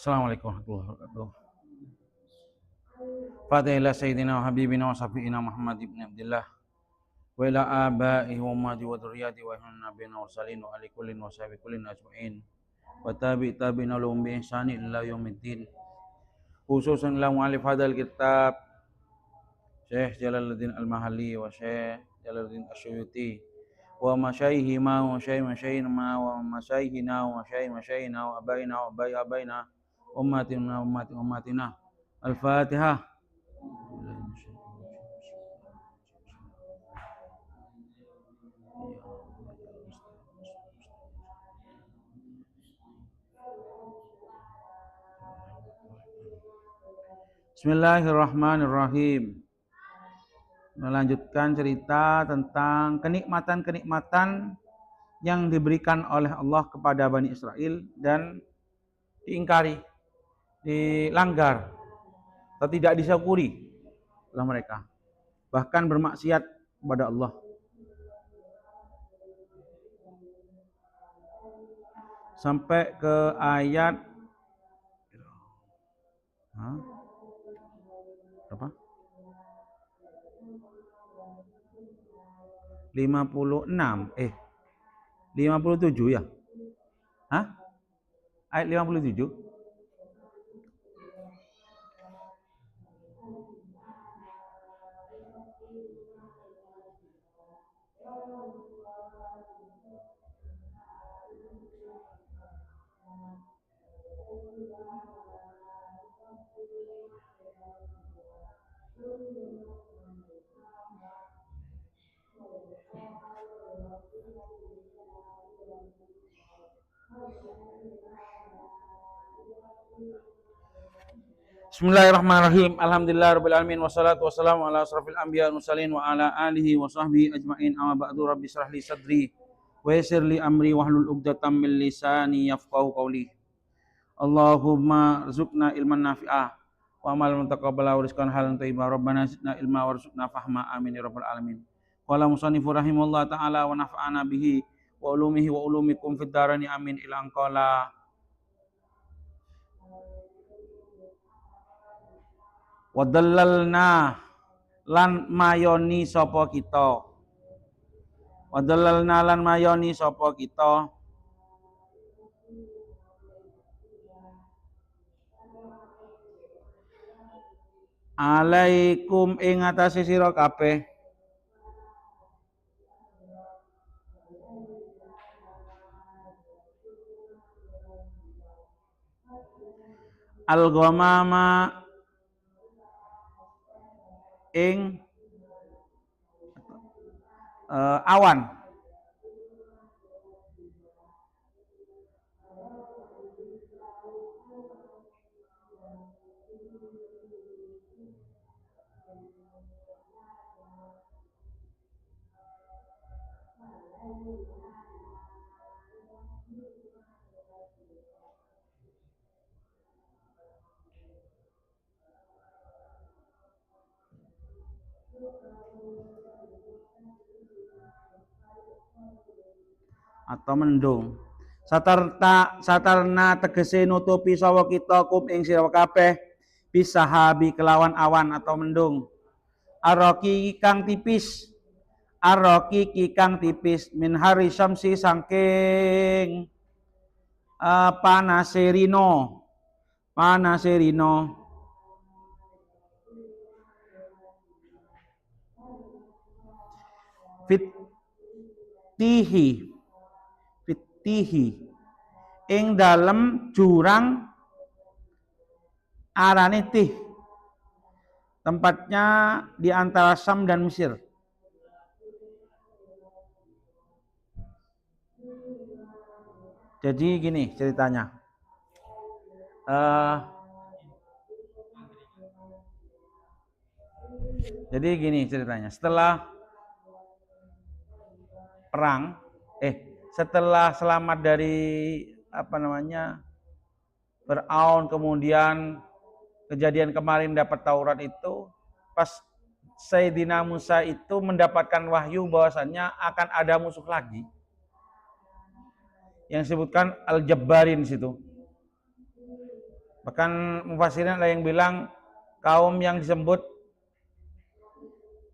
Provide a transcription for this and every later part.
Assalamualaikum warahmatullahi wabarakatuh. Fatihillah Sayyidina wa Habibina wa Safi'ina Muhammad ibn Abdillah wa ila abaihi wa ummati wa dhurriyyati wa ihwan nabiyina wa salin wa ali kullin wa sahbi kullin ajma'in wa tabi'ina lahum bi ihsani ila yaumiddin. Khususan ila mu'alif hadal kitab Syekh Jalaluddin Al-Mahalli wa Syekh Jalaluddin Asyuyuti wa masyaihima wa masyaihina wa masyaihina wa masyaihina wa abaina wa abaina ummatina ummatina. Al-Fatihah. Bismillahirrahmanirrahim. Melanjutkan cerita tentang kenikmatan-kenikmatan yang diberikan oleh Allah kepada Bani Israel dan diingkari, dilanggar, atau tidak disyukuri oleh mereka. Bahkan bermaksiat kepada Allah. Sampai ke ayat berapa? 56 57 ya? Ayat 57. Bismillahirrahmanirrahim. Alhamdulillahirabbil alamin wassalatu wassalamu ala asrofil anbiya wal mursalin wa ala alihi wa sahbihi ajmain. Amma ba'du, rabbi shrah li sadri wa yassir li amri wahlul 'uqdatam min lisani yafqahu qawli. Allahumma rzuqna ilman nafi'ah wa amal mutaqabbala wa rizqan halan thayyiban. Rabbana zidna ilma warzuqna fahma. Amin ya rabbal alamin. Qala musannifu rahimahullah ta'ala wa nafa'ana bihi wa ulumihi wa ulumikum fid darani amin. Ila anqala wadallalna lan mayoni sapa kita. Wadallalna lan mayoni sapa kita. Alaikum ing atase sira kabeh. Al-ghamama ing awan. Atau mendung. Satarna tegese nutupi sawa kita kum ing sira kabeh bisahabi kelawan awan atau mendung. Arroki kang tipis. Arroki kang tipis min hari syamsi saking panaserino. Fitihi ing dalem jurang arane Tih, tempatnya di antara Syam dan Mesir. Jadi gini ceritanya. Setelah perang, setelah selamat dari Fir'aun, kemudian kejadian kemarin dapat Taurat itu, pas Sayyidina Musa itu mendapatkan wahyu bahwasannya akan ada musuh lagi yang disebutkan Al-Jabbarin situ. Bahkan mufassirin ada yang bilang kaum yang disebut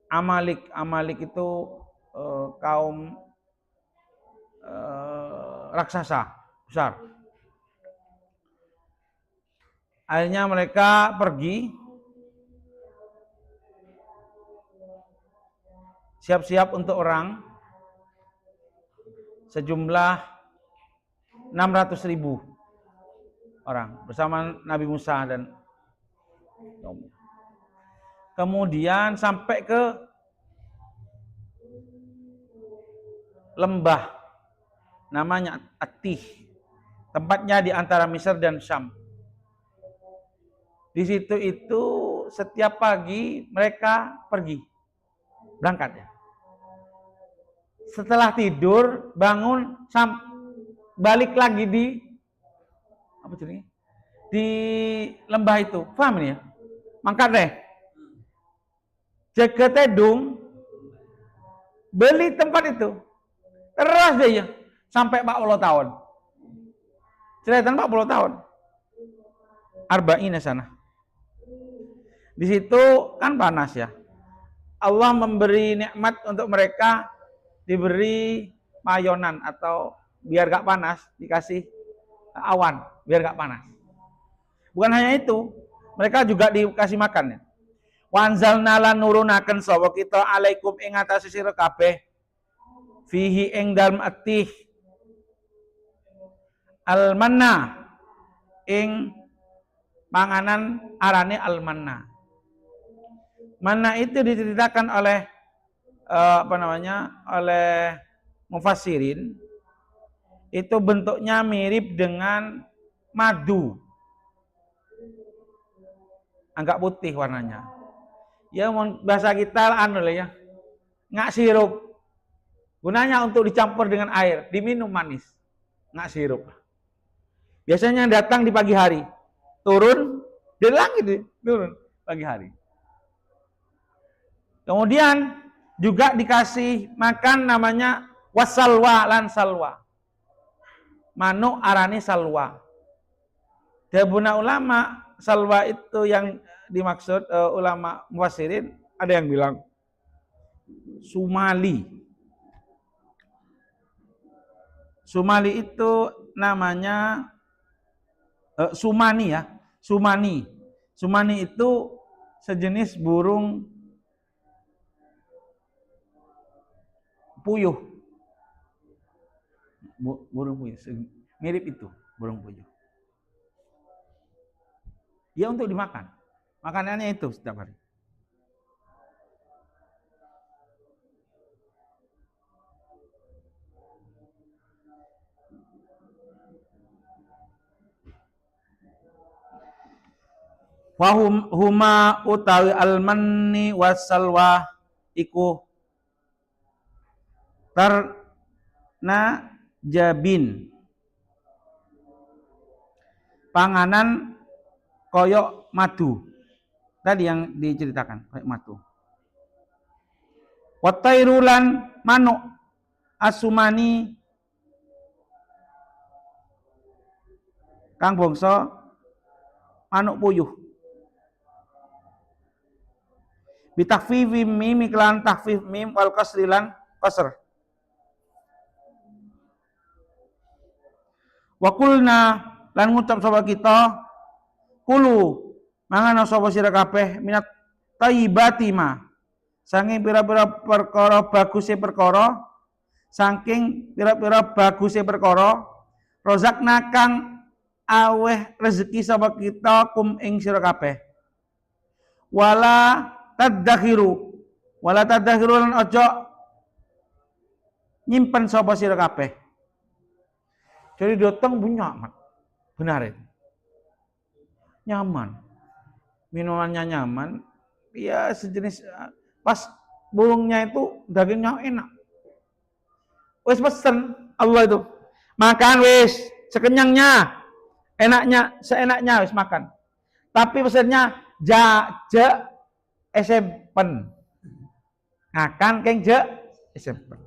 Amalik. Amalik itu kaum raksasa besar. Akhirnya mereka pergi siap-siap untuk orang sejumlah 600.000 orang bersama Nabi Musa dan kemudian sampai ke lembah namanya Atih, tempatnya di antara Mesir dan Syam. Di situ itu setiap pagi mereka pergi berangkat ya. Setelah tidur bangun balik lagi di apa jadinya? Di lembah itu. Paham ini ya? Mangkat deh. Jaga tedung beli tempat itu. Terus deh ya sampai 40 tahun. Cerita 40 tahun. Arba'ina sana. Di situ kan panas ya. Allah memberi nikmat untuk mereka, diberi mayonan atau biar gak panas dikasih awan biar gak panas. Bukan hanya itu, mereka juga dikasih makan ya. Wanzalna lan nurunaken sapa kita alaikum ing atase sira kabeh fihi ing dalem atih almanna ing panganan arane almanna. Manna itu diceritakan oleh oleh mufassirin itu bentuknya mirip dengan madu, agak putih warnanya. Ya bahasa kita ya, ngak sirup. Gunanya untuk dicampur dengan air, diminum manis, ngak sirup. Biasanya datang di pagi hari, turun di langit, turun pagi hari. Kemudian juga dikasih makan namanya wasalwa lan salwa. Manuk arani salwa. Dabuna ulama salwa itu yang dimaksud ulama mufassirin ada yang bilang sumali. Sumali itu namanya sumani ya, sumani. Sumani itu sejenis burung puyuh. Burung puyuh, mirip itu burung puyuh. Ya untuk dimakan. Makanannya itu setiap hari. Wahum huma utawi almanni wasalwa iku tarna jabin panganan koyok madu tadi yang diceritakan koyok madu. Watairulan manuk asumani kang bangsa manuk puyuh. Bitakfifi mim iklan takfif mim wal kasrilan kasr. Wa qulna lan ngucap sapa kita kulu mangan sapa sira kabeh minat thayyibati ma saking pira-pira perkara baguse perkara saking pira-pira baguse perkara rozakna kang aweh rezeki sapa kita kum ing sira kabeh wala tadakhiru lan ojo nyimpen sapa sira kabeh. Jadi datang punya amat. Benar itu. Nyaman. Minumannya nyaman. Ya sejenis pas burungnya itu dagingnya enak. Wis pesen Allah itu. Makan wis sekenyangnya. Enaknya seenaknya wis makan. Tapi pesennya ja esempen. Akan keng je esempen.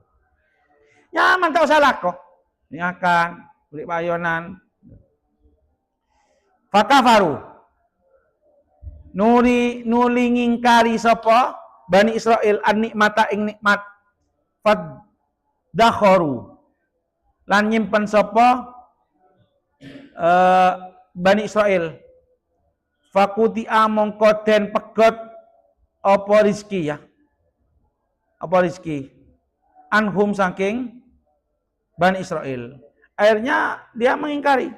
Nyaman tak usah lako. Ini akan beli payonan. Fakafaru nuli ngingkari sapa Bani Israil an nikmata ing nikmat fadakharu lan nyimpen sapa Bani Israil fakuti mongko den pegot apa rizki ya apa rizki anhum saking Bani Israil. Akhirnya dia mengingkari.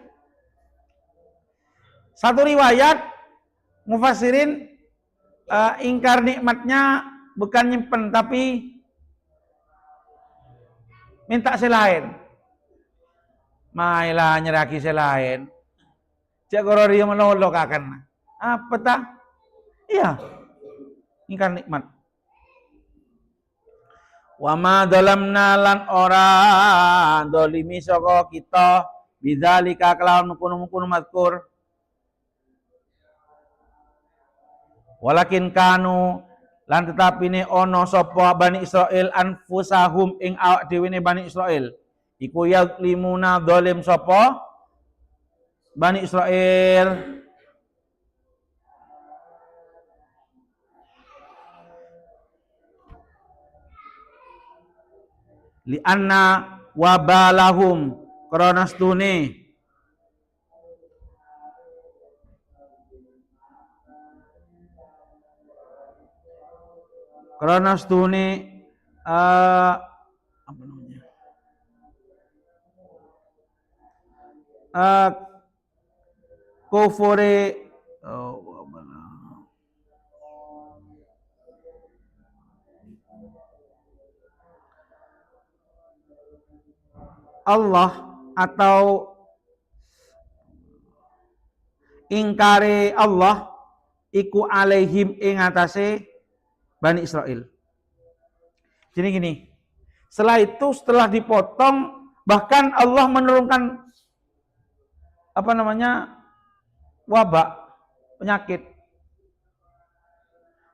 Satu riwayat mufassirin ingkar nikmatnya bukan nyimpen tapi minta selain. Mailah nyeraki selain. Cek karo dia menolok akan. Apa tak? Iya. Ingkar nikmat. Wa ma dalamna lan ora dolimi saka kita bidzalika kelawan mukun mazkur. Walakin kanu lan tetapi ne ono sapa Bani Israil anfusahum ing awak dhewe ne Bani Israil iku yazlimuna zalim sapa Bani Israil li anna wabalahum krana stune apa namanya kufure Allah atau ingkare Allah iku alaihim ing atase Bani Israil. Jadi gini, setelah dipotong bahkan Allah menurunkan apa namanya wabak penyakit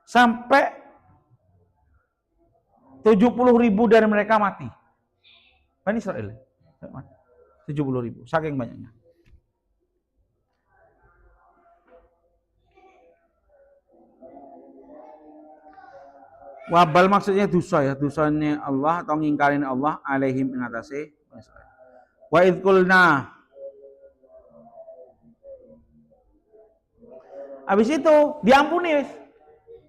sampai 70.000 dari mereka mati. Bani Israil 70.000 saking banyaknya. Wabal maksudnya dosa ya, dosanya Allah atau ngingkarin Allah alaihim ing atase wa id qulna. Habis itu diampuni.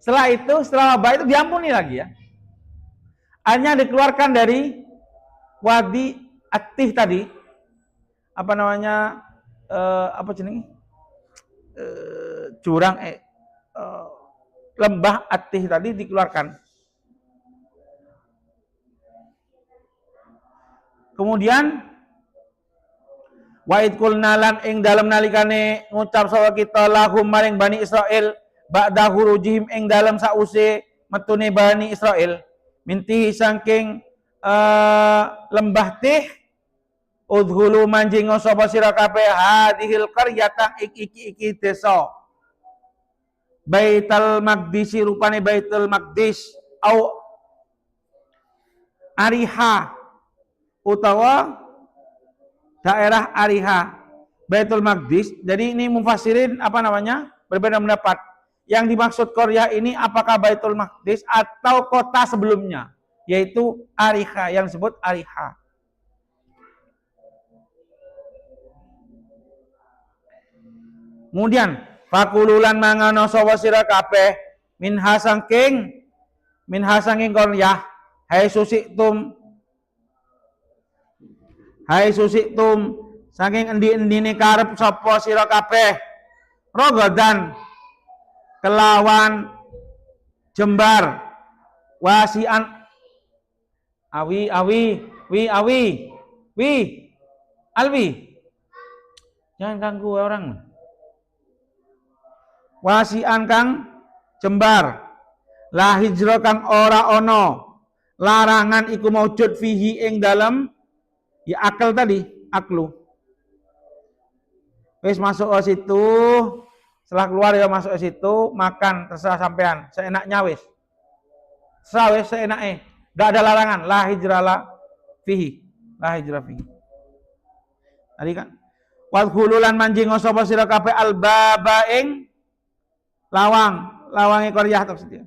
Setelah wabah itu diampuni lagi ya. Hanya dikeluarkan dari wadi Attih tadi. Apa namanya? Apa jenenge? Jurang lembah Attih tadi dikeluarkan. Kemudian wa id qulna lan ing dalem nalikane ngucap sapa kita lahum maring Bani Israil ba'da khurujihim ing dalem sause metune Bani Israil minti saking lembah Tih udhulu manjing sapa sira kabeh hadhil qaryata iki desa Baitul Maqdis rupane Baitul Maqdis au Ariha utawa daerah Ariha Baitul Maqdis. Jadi ini mufassirin apa namanya berbeda pendapat. Yang dimaksud Korea ini apakah Baitul Maqdis atau kota sebelumnya yaitu Ariha yang disebut Ariha. Kemudian fakululan mangano sapa sira kabeh minha sangking Korea hai susitum saking endi-endine karep sapa sira kabeh rogodan kelawan jembar wasian awi alwi jangan ganggu orang wasian kang jembar la hijra kang ora ono larangan iku maujud fihi ing dalem ya akal tadi, aklu. Wis masuk ke situ, setelah keluar ya masuk ke situ, makan terserah sampean, seenaknya wis. Terserah wis seenaknya, enggak ada larangan, la hijrala fihi. La hijra fihi. Tadi kan Wadkhululan manjing sapa sira kabeh albaba ing lawange qaryah tersebut.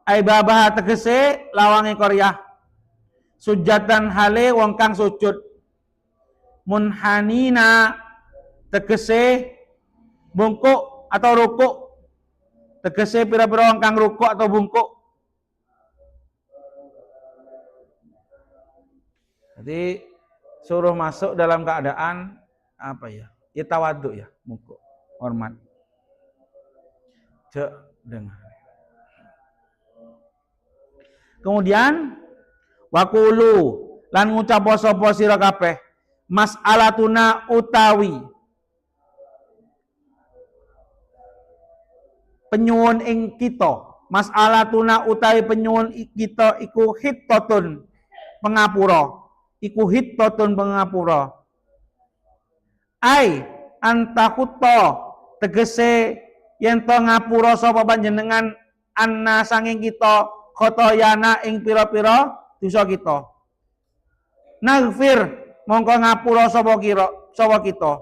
Ai babah tegese lawange qaryah. Sujatan hale wong kang sujud. Munhanina tegese bungkuk atau rukuk. Tegese pira-pira wong kang rukuk atau bungkuk. Jadi suruh masuk dalam keadaan apa ya? Ya tawaduk ya, bungkuk, hormat. Cek dengar. Kemudian waqulu lan ngucap sapa sira kabeh mas'alatuna utawi penyuwun ing kita, mas'alatuna utawi penyuwun kita iku hittatun pengapura, iku hittatun pengapura. Ai antakutta tegese yen to ngapura sapa panjenengan anna sanging kita khotoyana ing pira-pira dosa kita. Naghfir mongko ngapura sapa kita.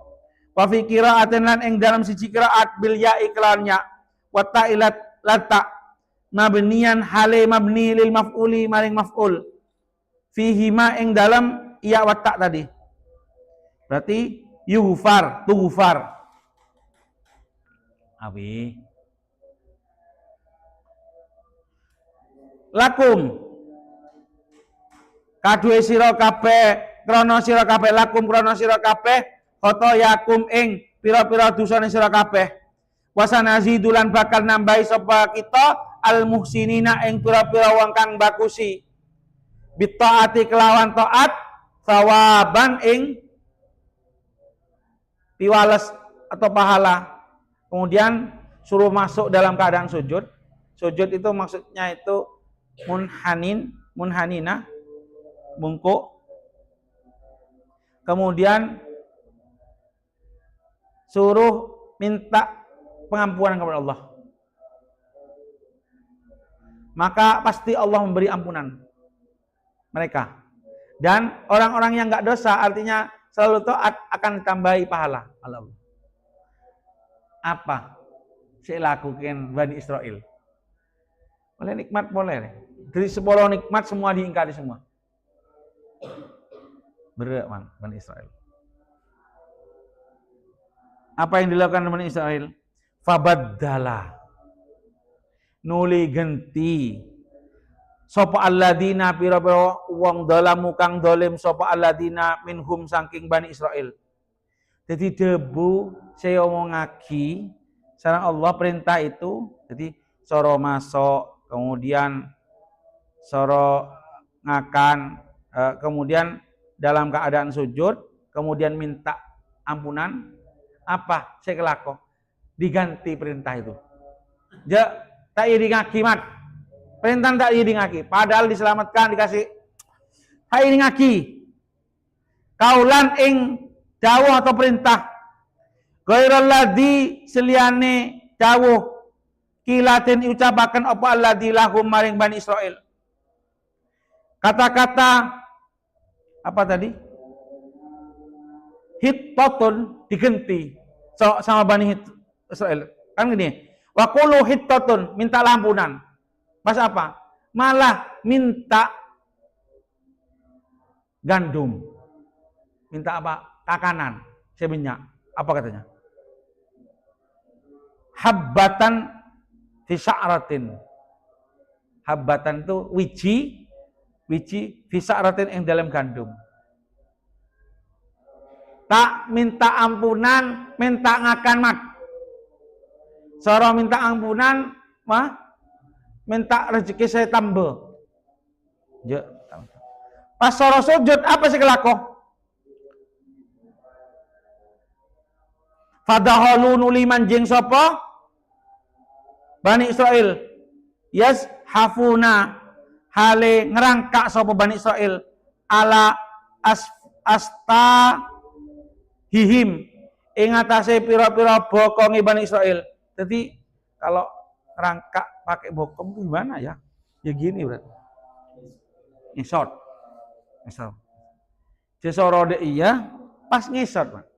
Wa fi qira'atin lan ing dalam siji qiraat bil ya iklannya wa ta'ilat lata mabniyan hale mabni lil maf'uli maring maf'ul fihi ma ing dalam ya wa ta tadi. Berarti yughfar, tughfar. Abi lakum kadue sira kabeh krana sira kabeh lakum krana sira kabeh khotoyakum ing pira-pira dosane sira kabeh wasanazidulan bakal nambahi sapa kita al muhsinina ing pira-pira wong kang bakusi bitaati kelawan taat sawaban ing piwales atau pahala. Kemudian suruh masuk dalam keadaan sujud. Sujud itu maksudnya itu munhanina, bungkuk. Kemudian suruh minta pengampunan kepada Allah. Maka pasti Allah memberi ampunan mereka. Dan orang-orang yang enggak dosa artinya selalu taat akan ditambahi pahala Allah. Apa sih lakukan Bani Israel? Boleh nikmat boleh. Dari 10 nikmat semua diingkari semua. Berat man Bani Israel. Apa yang dilakukan Bani Israel? Fabaddala. Nuli genti. Sapa alladina pira-pira wong dalamu kang dolim sapa alladina minhum saking Bani Israel. Jadi debu saya ngomongake sareng Allah perintah itu. Jadi soro masuk, kemudian soro ngakan, kemudian dalam keadaan sujud, kemudian minta ampunan. Apa saya kelako? Diganti perintah itu. Ja tak iri ngaki mat. Perintah tak iri ngaki. Padahal diselamatkan dikasih tak iri ngaki. Kaulan ing dawuh atau perintah. Ghairal ladzi seliyane dawuh kilatin ucapaken apa alladzi lahum maring Bani Israel. Kata-kata apa tadi? Hittatun diganti sama Bani Israel. Kan gini, wa qulu hittatun minta ampunan. Pas apa? Malah minta gandum. Minta apa? Kakanan, seminyak. Apa katanya? Habbatan fi sya'ratin. Habbatan itu wiji fi sya'ratin yang dalam gandum. Tak minta ampunan, minta ngakan mat. Soro minta ampunan, minta rezeki saya tambah. Pas soro sujud apa sih kelako? Fadahalu nuli manjing sapa Bani Israel yes hafuna hale ngerangkak sapa Bani Israel ala asta hihim ing atase pira-pira bokonge Bani Israel. Jadi kalau ngerangkak pakai bokong gimana ya? Ya gini berarti. Ini short. Sesorode iya pas ngisor, Pak.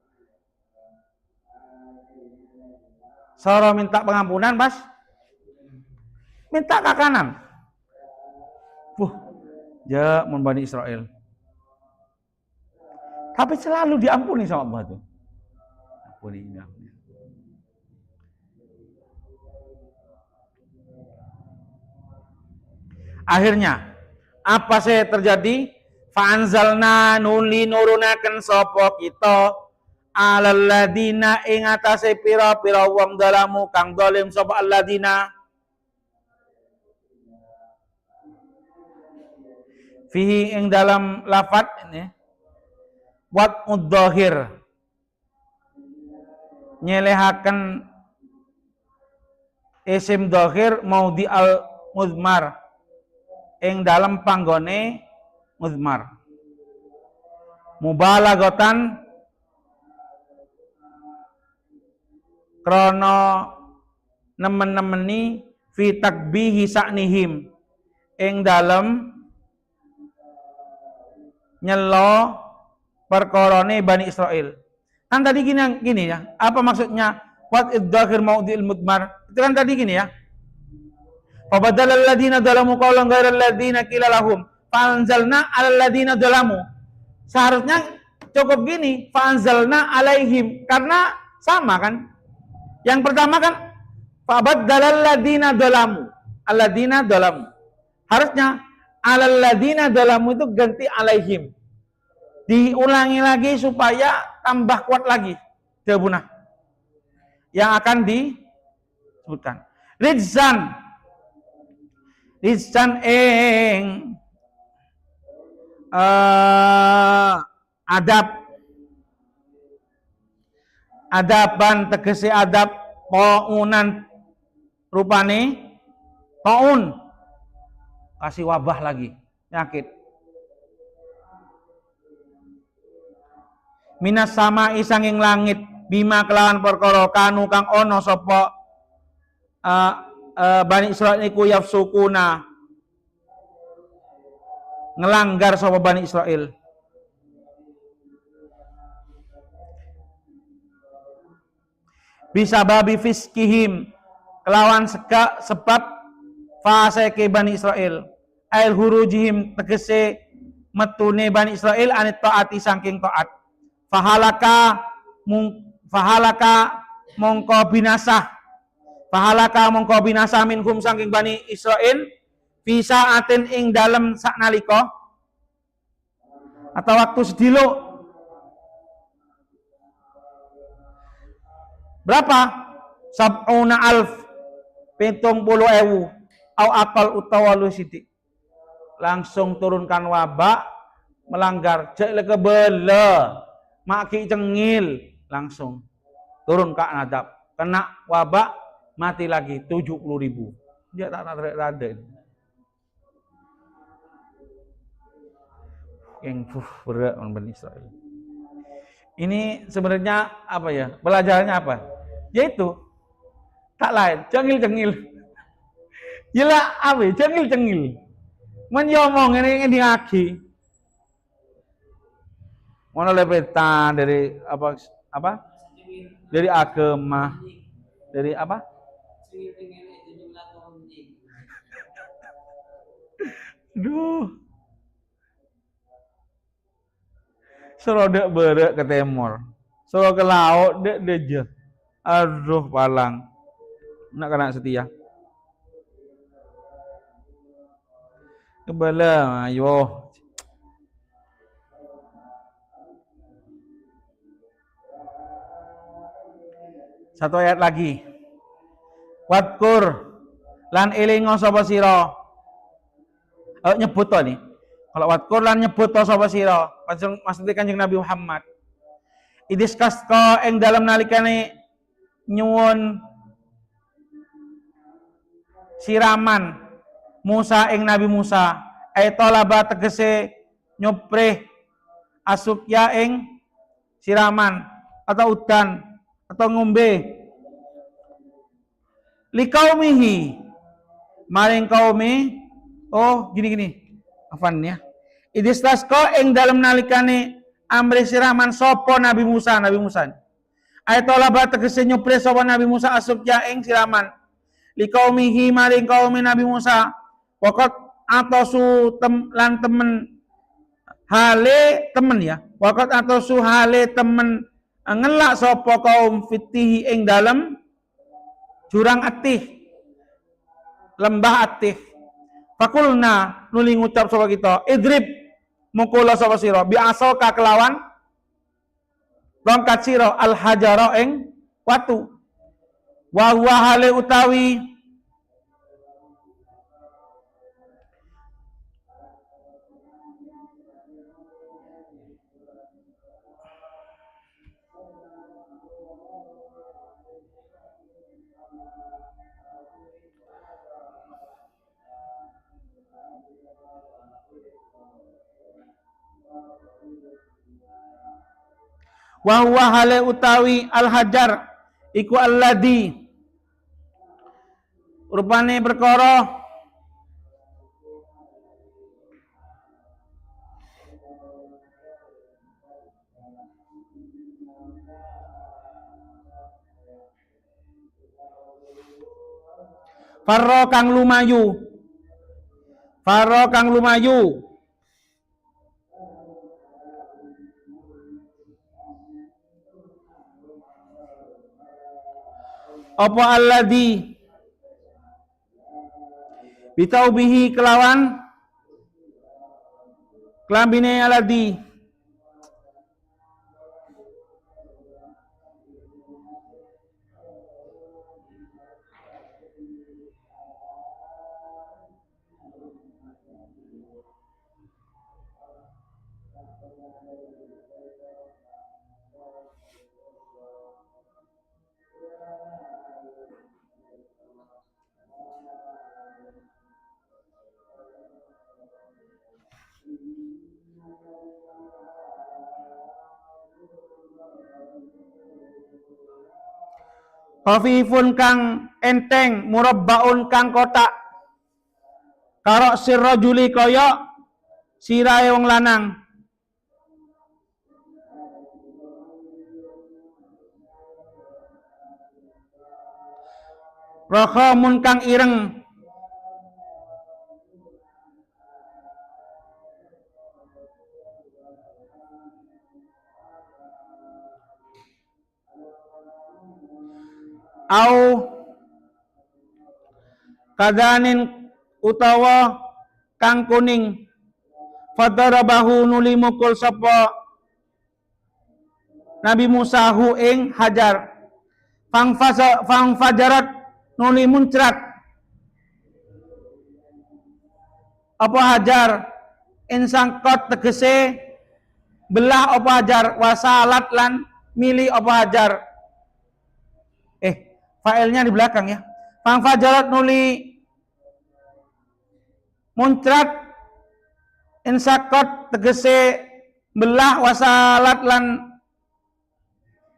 Soro minta pengampunan pas minta ke kanan. Ya mun Bani Israel. Tapi selalu diampuni sama Allah tuh. Ampuni. Akhirnya apa sih terjadi? Fa'anzalna nuli nurunaken sapa kita alal ladina ing atase pira-pira wong dalamu kang zalim sapa alladina fihi ing dalam lafat ini wat mudhahir nyelehaken isim dhahir maudi al mudmar ing dalam panggone mudmar mubalaghatan krana nemen-nemeni fi takbihi saknihim ing dalem nyelo perkorone Bani Israel. Kan tadi gini ya. Apa maksudnya? Wat idzakhir maudil mudmar. Itu kan tadi gini ya. Fa badalal ladina zalamu qawlan ghairal ladina qila lahum fa anzalna 'alal ladina zalamu. Seharusnya cukup gini, fa anzalna 'alaihim karena sama kan? Yang pertama kan fa badalal ladina zalamu. Alladina zalamu. Harusnya 'alal ladina zalamu itu ganti 'alaihim. Diulangi lagi supaya tambah kuat lagi jabunah yang akan disebutkan. Rizan ing adaban tegese adab paunan rupane paun kasih wabah lagi penyakit minas sama isanging langit bima kelawan perkara kanu kang ono sapa Bani Israil niku yafsukuna ngelanggar sapa Bani Israil bisa babi fiskihim kelawan sebab faseke Bani Israil ail hurujihim tegese metune Bani Israil anit taati saking taat fahalaka mongko binasa minhum saking Bani Israil bisa atin ing dalem saknalika atau waktu sedilo berapa? Sab'una alf 70.000 au akal utawa lu sithik langsung turunkan wabak melanggar jek kebele maki cengil langsung turun ke adab kena wabak mati lagi 70.000 dia tak rada yang berat Bani Israil ini sebenarnya apa ya pelajarannya apa yaitu tak lain cengil gila apa cengil menyomong ini ngaki mana lepetan dari apa dari agama dari apa aduh suruh dek berek ke timur suruh ke laut dek deje aduh palang nak kena setia kebala ayo satu ayat lagi wadkur lan elingo sapa sira nyebut to nih kalau wadkur lan nyebut to sapa sira maksudnya Kanjeng Nabi Muhammad idiskas-ka ing dalam nalikane nyuwun siraman Musa ing Nabi Musa talaba tegese nyuprih asukya ing siraman atau udan atau ngombe likaumihi maring kaumi gini afan ya idistasqa ing dalam nalikane amri siraman sapa Nabi Musa. Ay tolaba tegese nyupres sapa Nabi Musa asubya ing siraman. Liqaumihi maring kaum Nabi Musa. Waqat atasu lan temen hale temen ya. Waqat atasu hale temen ngelak sapa kaum fitihi ing dalem jurang Atih. Lembah Atih. Fakulna nuli ngucap sapa kita, idrib mukula sapa sira bi asaka kelawan tongkat sira al hajara ing watu. Wa huwa hale utawi wa huwa hale utawi al hajar iku alladhi rupane perkara farro kang lumayu apa alladhi bitaubihi kelawan kelambine alladhi khafifun kang enteng murabbaun kang kotak karo sirrajuli kaya sirahe wong lanang rakhamun kang ireng au kadanin utawa kang kuning fadarabahu nuli mukul sapa Nabi Musa hu ing hajar fangfajarat nuli muncrat apa hajar insangkot tegese belah apa hajar wasalat lan mili apa hajar failnya di belakang ya. Fangfajarat nuli muncrat insakot tegese belah wasalat lan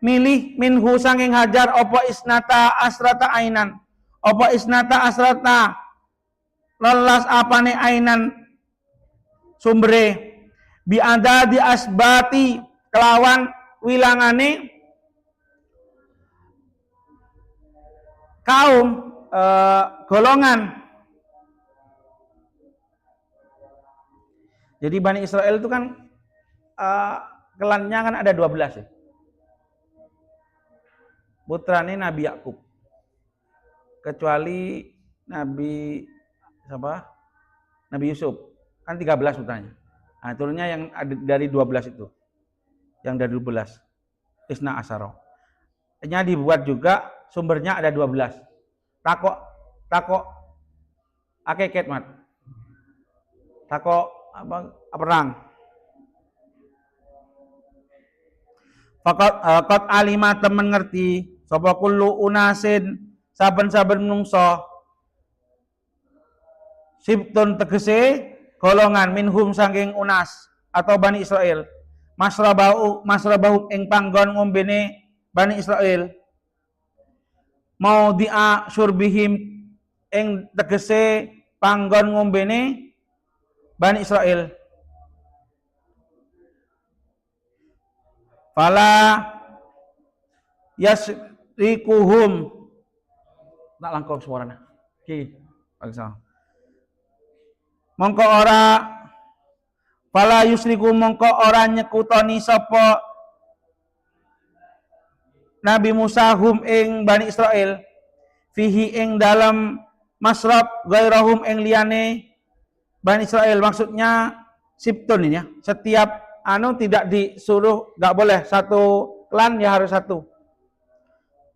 milih minhu sanging hajar opo isnata asrata ainan opo isnata asrata lelas apane ainan sumbere biada di asbati kelawan wilangane kaum golongan. Jadi Bani Israel itu kan klannya kan ada 12 ya. Putrane Nabi Yakub. Kecuali Nabi siapa? Nabi Yusuf. Kan 13 putranya. Nah, turunnya yang ada dari 12 itu. Yang dari 12. Isna Asyara. Nya dibuat juga sumbernya ada 12. Takok akeket mat. Takok apa perang. Fakat alima temen ngerti sapa kullu unasin saben-saben menungso sibtun tegese golongan minhum saking unas atau Bani Israel masrabahu ing panggon ngombene Bani Israel mau dia surbihim ing tegese panggon ngombene Bani Israel Fala yasrikuhum. Tak langkau suaranya. Ki, bangsa. Mongko ora fala yusriku mongko ora nyekutoni sapa Nabi Musa hum ing Bani Israil fihi ing dalam masrab gairahum ing liyane Bani Israil, maksudnya siptun ini ya. Setiap tidak disuruh, enggak boleh satu klan ya, harus satu.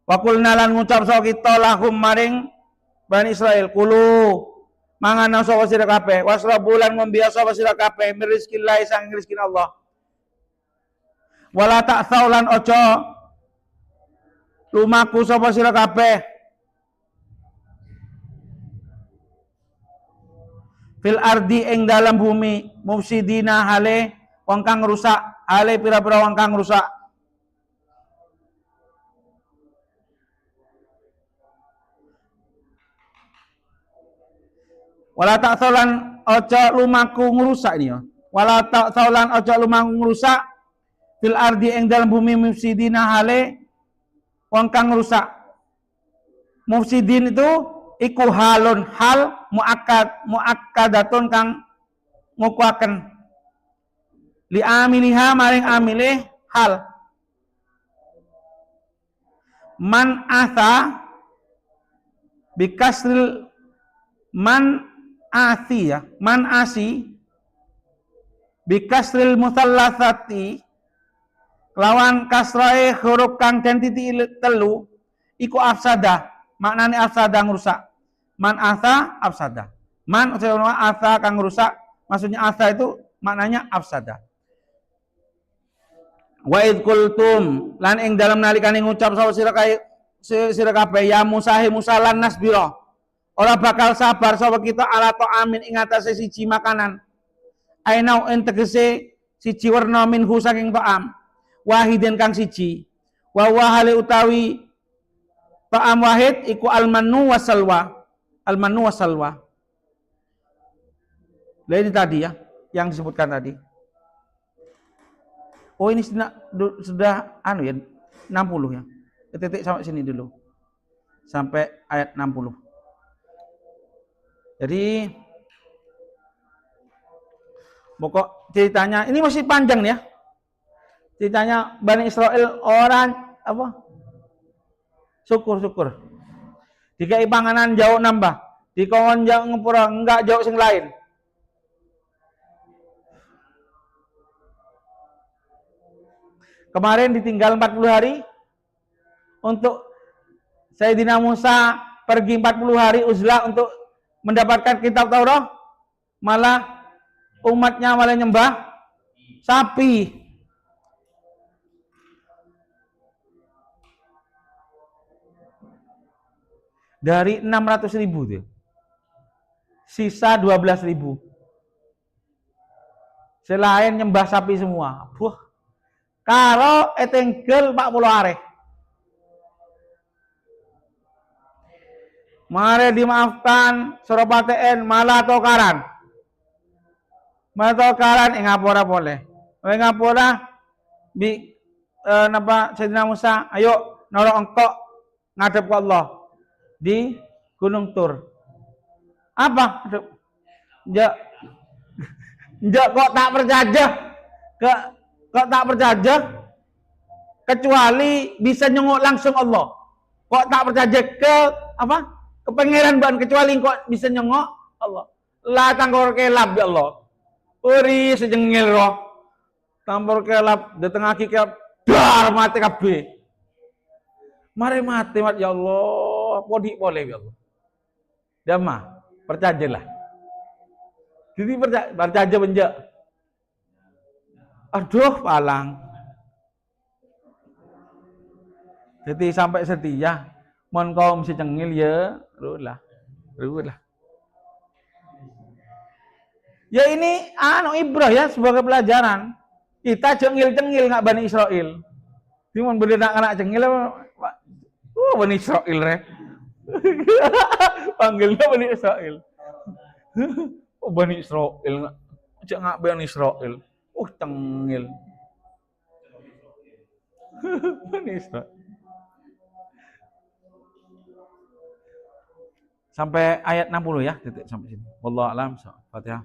Wa qulna lan ngucap sapa kita lahum maring Bani Israil, kulu mangan sapa sira kabeh, wasrabu lan ngombe sapa sira kabeh mir rizqillah sang rezeki Allah. Wala ta'thau lan ojo lumaku sapa sira kabeh fil ardi ing dalam bumi mufsidina hale wong kang rusak, hale pira-pira wong kang rusak. Wala ta'taulan ojo lumaku ngrusak ini ya. Wala ta'taulan ojo lumaku ngrusak fil ardi ing dalam bumi mufsidina hale wong kang rusak. Mufsidin itu iku halun, hal muakkadatun kang ngukuaken li amiliha maring amilih hal. Man asa bikasril man asi ya, man asi bikasril musallatsati lawan kasrae huruf kang den titik telu iku afsada, maknane afsada ngrusak. Man asa afsada, man utawa asa kang ngrusak, maksudnya asa itu maknanya afsada. Wa id qultum lan ing dalam nalikane ngucap sapa sira kabeh ya Musa he Musa lan nasbira ora bakal sabar sapa kita ala ta'amin ing atase siji makanan ainau tegese siji werna minhu saking ta'am wahidin kang siji wa wahale utawi ta'am wahid iku almanu wasalwa. Almanu wasalwa. Nah, ini tadi ya yang disebutkan tadi. Oh ini sudah ya 60 ya. Titik sampai sini dulu. Sampai ayat 60. Jadi pokok ceritanya ini masih panjang nih ya. Ceritanya Bani Israil orang apa? Syukur. Dikai panganan jauh nambah. Dikon jauh ngepura enggak jauh sing lain. Kemarin ditinggal 40 hari untuk Sayyidina Musa pergi 40 hari uzlah untuk mendapatkan kitab Taurat, malah umatnya malah nyembah sapi. Dari 600.000 tuh. Sisa 12.000. Selain nyembah sapi semua. Karo etenggel 40 hari. Mare dimaafkan Surapaten malah tokaran. Malah tokaran ngapura boleh. Ngapura di napa Sayyidina Musa, ayo nolong engkau ngadep ke Allah di Gunung Tur. Apa? Enggak kok tak percaya. Kok tak percaya kecuali bisa nyengok langsung Allah. Kok tak percaya ke apa? Ke pangeran ban kecuali kok bisa nyengok Allah. La tangkor kelab ya Allah. Uri sejengil roh. Tampor kelab di tengah kikap dar mati kabeh. Mari mati mat ya Allah. Podi boleh ya Allah. Dama percayalah. Jadi percaya benjak. Aduh palang. Jadi sampai setia. Mon kau mesti cengil ya, rulah. Ya ini ibrah ya sebagai pelajaran. Kita cengil nggak Bani Israil. Cuma bener anak cengil, Bani Israil re. Panggilnya Bani Israil. Bani Israil nggak Bani Israil. Cengil. Bani Israil. Sampai ayat 60 ya, titik sampai sini. Wallahu a'lam. Fatihah.